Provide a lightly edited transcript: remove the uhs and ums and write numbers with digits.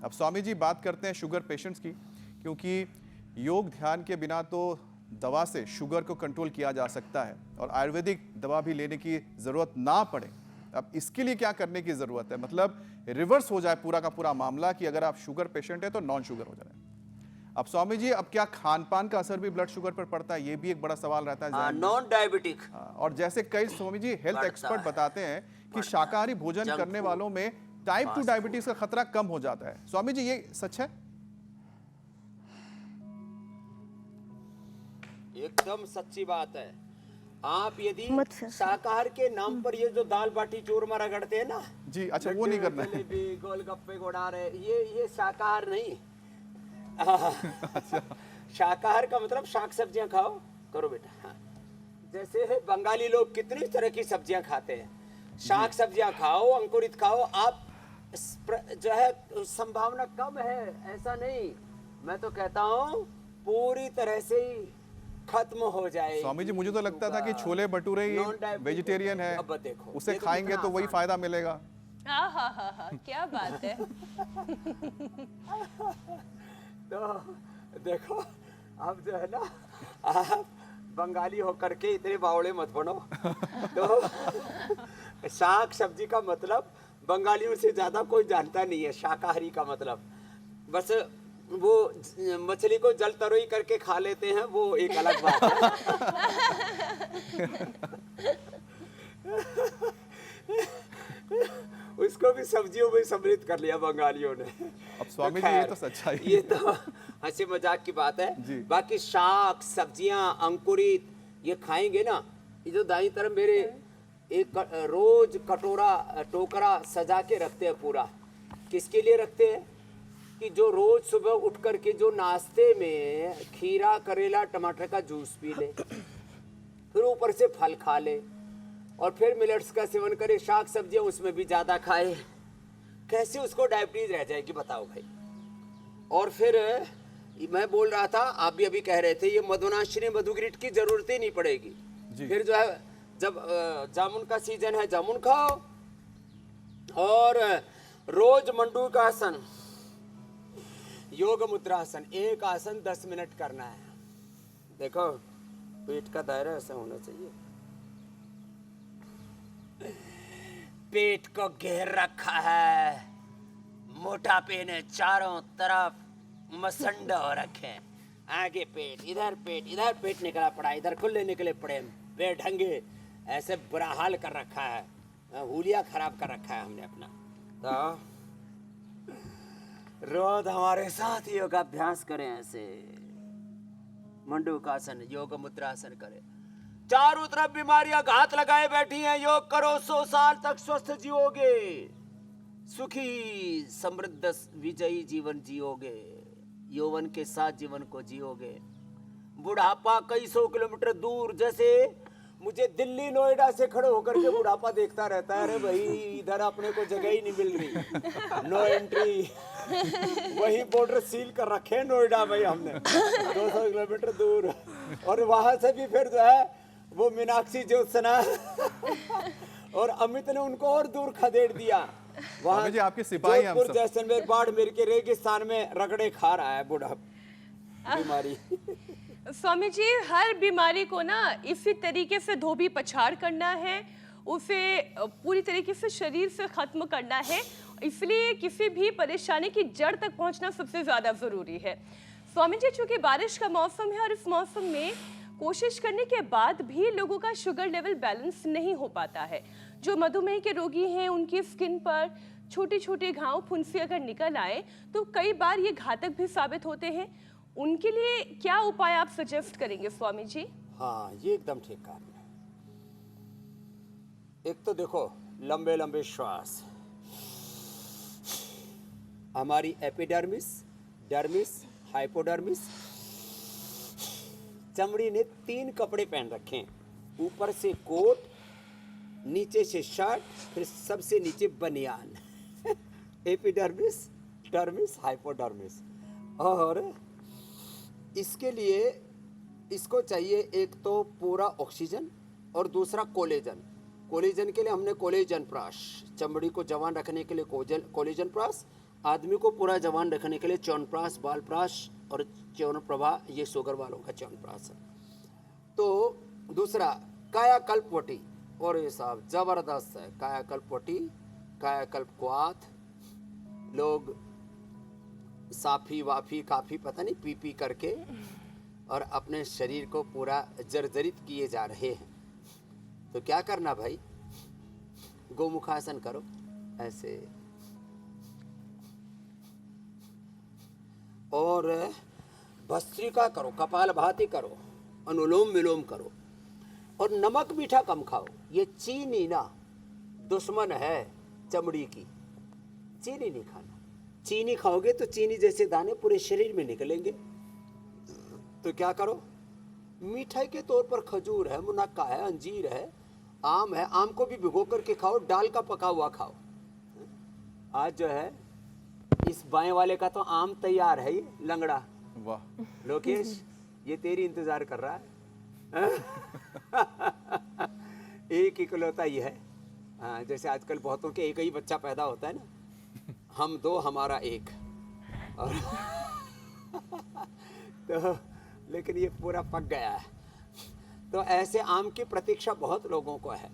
अब स्वामी जी बात करते हैं शुगर पेशेंट्स की, क्योंकि योग ध्यान के बिना तो दवा से शुगर को कंट्रोल किया जा सकता है और आयुर्वेदिक दवा भी लेने की ज़रूरत ना पड़े। अब इसके लिए क्या करने की ज़रूरत है, मतलब रिवर्स हो जाए पूरा का पूरा मामला कि अगर आप शुगर पेशेंट है तो नॉन शुगर हो जाए। अब स्वामी जी, अब क्या खान पान का असर भी ब्लड शुगर पर पड़ता है, ये भी एक बड़ा सवाल रहता है ज़हन में। नॉन डायबिटिक और जैसे कई स्वामी जी हेल्थ एक्सपर्ट बताते हैं कि शाकाहारी भोजन करने वालों में टाइप 2 डायबिटीज का खतरा कम हो जाता है। स्वामी जी, ये सच है? एकदम सच्ची बात है। आप यदि शाकाहार के नाम पर ये जो दाल बाटी चूरमा रगड़ते हैं ना जी, अच्छा वो नहीं करना है। गोलगप्पे उड़ा रहे, ये शाकाहार नहीं। शाकाहार का मतलब शाक सब्जियां खाओ करो बेटा। हाँ। जैसे है बंगाली लोग कितनी तरह की सब्जियां खाते हैं, शाक सब्जियां खाओ, अंकुरित खाओ। आप जो है संभावना कम है, ऐसा नहीं। मैं तो कहता हूँ पूरी तरह से ही खत्म हो जाए। स्वामी जी, मुझे तो लगता था कि छोले भटूरे ही वेजिटेरियन है, अब देखो उसे खाएंगे तो वही फायदा मिलेगा। हाँ, क्या बात है। तो देखो अब जो है ना, आप बंगाली होकर के इतने बावड़े मत बनो। तो शाक सब्जी का मतलब बंगालियों से ज्यादा कोई जानता नहीं है। शाकाहारी का मतलब बस वो मछली को जल तरोई करके खा लेते हैं, वो एक अलग बात है। उसको भी सब्जियों में सम्मिलित कर लिया बंगालियों ने। अब स्वामी जी, ये तो सच्चाई है। ये तो हंसी मजाक की बात है। बाकी शाक सब्जियां अंकुरित ये खाएंगे ना, ये जो दाई तरफ मेरे एक रोज कटोरा टोकरा सजा के रखते हैं पूरा। किसके लिए रखते हैं कि जो रोज सुबह उठ करके जो नाश्ते में खीरा करेला टमाटर का जूस पी ले, फिर ऊपर से फल खा ले, और फिर मिलेट्स का सेवन करे, शाक सब्जियां उसमें भी ज्यादा खाए। कैसे उसको डायबिटीज रह जाएगी बताओ भाई। और फिर मैं बोल रहा था, आप भी अभी कह रहे थे, ये मधुनाशिनी मधुग्रिट की जरूरत ही नहीं पड़ेगी। फिर जो है जब जामुन का सीजन है जामुन खाओ, और रोज मंडू का आसन, योग मुद्रासन, एक आसन 10 मिनट करना है। देखो पेट का दायरा ऐसा होना चाहिए, पेट को घेर रखा है, मोटापे ने चारों तरफ मसंड हो रखे। आगे पेट इधर पेट निकला पड़ा, इधर खुले निकले पड़े, बेढंगे ऐसे बुरा हाल कर रखा है, हुलिया खराब कर रखा है हमने अपना। तो रोज हमारे साथ योगाभ्यास करें, ऐसे मंडूकासन योग मुद्रासन करें। चारों तरफ बीमारियां घात लगाए बैठी हैं, योग करो 100 साल तक स्वस्थ जियोगे, सुखी समृद्ध विजयी जीवन जियोगे, यौवन के साथ जीवन को जियोगे। बुढ़ापा कई 100 किलोमीटर दूर, जैसे मुझे दिल्ली नोएडा से खड़े होकर के बुढ़ापा देखता रहता है। अरे भाई इधर अपने को जगह ही नहीं मिल रही, नो एंट्री। वही बॉर्डर सील कर रखे हैं नोएडा में हमने 200 किलोमीटर दूर, और वहां से भी फिर जो है वो मीनाक्षी ज्योत्सना और अमित ने उनको और दूर खदेड़ दिया। वहां जी आपके सिपाही हैं हम सब। जैसलमेर बाड़मेर के रेगिस्तान में रगड़े खा रहा है बूढ़ा बीमारी। स्वामी जी, हर बीमारी को ना इसी तरीके से धोबी पछाड़ करना है, उसे पूरी तरीके से शरीर से खत्म करना है, इसलिए किसी भी परेशानी की जड़ तक पहुंचना सबसे ज्यादा जरूरी है। स्वामी जी, चूंकि बारिश का मौसम है और इस मौसम में कोशिश करने के बाद भी लोगों का शुगर लेवल बैलेंस नहीं हो पाता है। जो मधुमेह के रोगी हैं, उनकी स्किन पर छोटे छोटे घाव फुंसी अगर निकल आए तो कई बार ये घातक भी साबित होते हैं। उनके लिए क्या उपाय आप सजेस्ट करेंगे स्वामी जी? हाँ, ये एकदम ठीक कहा। एक तो देखो लंबे लंबे श्वास, हमारी एपिडर्मिस, डर्मिस, हाइपोडर्मिस, चमड़ी ने 3 कपड़े पहन रखे हैं, ऊपर से कोट, नीचे से शर्ट, फिर सबसे नीचे बनियान। Epidermis, dermis, hypodermis. और इसके लिए इसको चाहिए एक तो पूरा ऑक्सीजन और दूसरा कोलेजन। कोलेजन के लिए हमने कोलेजन प्राश, चमड़ी को जवान रखने के लिए कोलेजन प्राश, आदमी को पूरा जवान रखने के लिए च्यवनप्राश, बालप्राश और च्यवनप्रभा, ये शुगर वालों का च्यवनप्राश है। तो दूसरा कायाकल्प वटी, और ये साहब जबरदस्त है। कायाकल्प वटी, कायाकल्प क्वाथ, लोग साफी वाफी काफी पता नहीं पी पी करके और अपने शरीर को पूरा जर्जरित किए जा रहे हैं। तो क्या करना भाई, गोमुखासन करो ऐसे, और भस्त्रिका करो, कपालभाति करो, अनुलोम विलोम करो, और नमक मीठा कम खाओ। ये चीनी ना दुश्मन है चमड़ी की, चीनी नहीं खाना। चीनी खाओगे तो चीनी जैसे दाने पूरे शरीर में निकलेंगे। तो क्या करो, मिठाई के तौर पर खजूर है, मुनक्का है, अंजीर है, आम है। आम को भी भिगो करके खाओ, डाल का पका हुआ खाओ। आज जो है इस बाएं वाले का तो आम तैयार है, ये लंगड़ा। वाह लोकेश, ये तेरी इंतजार कर रहा है। एक इकलौता ये है। हाँ, जैसे आजकल बहुतों के एक ही बच्चा पैदा होता है ना, हम दो हमारा एक। और तो लेकिन ये पूरा पक गया है। तो ऐसे आम की प्रतीक्षा बहुत लोगों को है।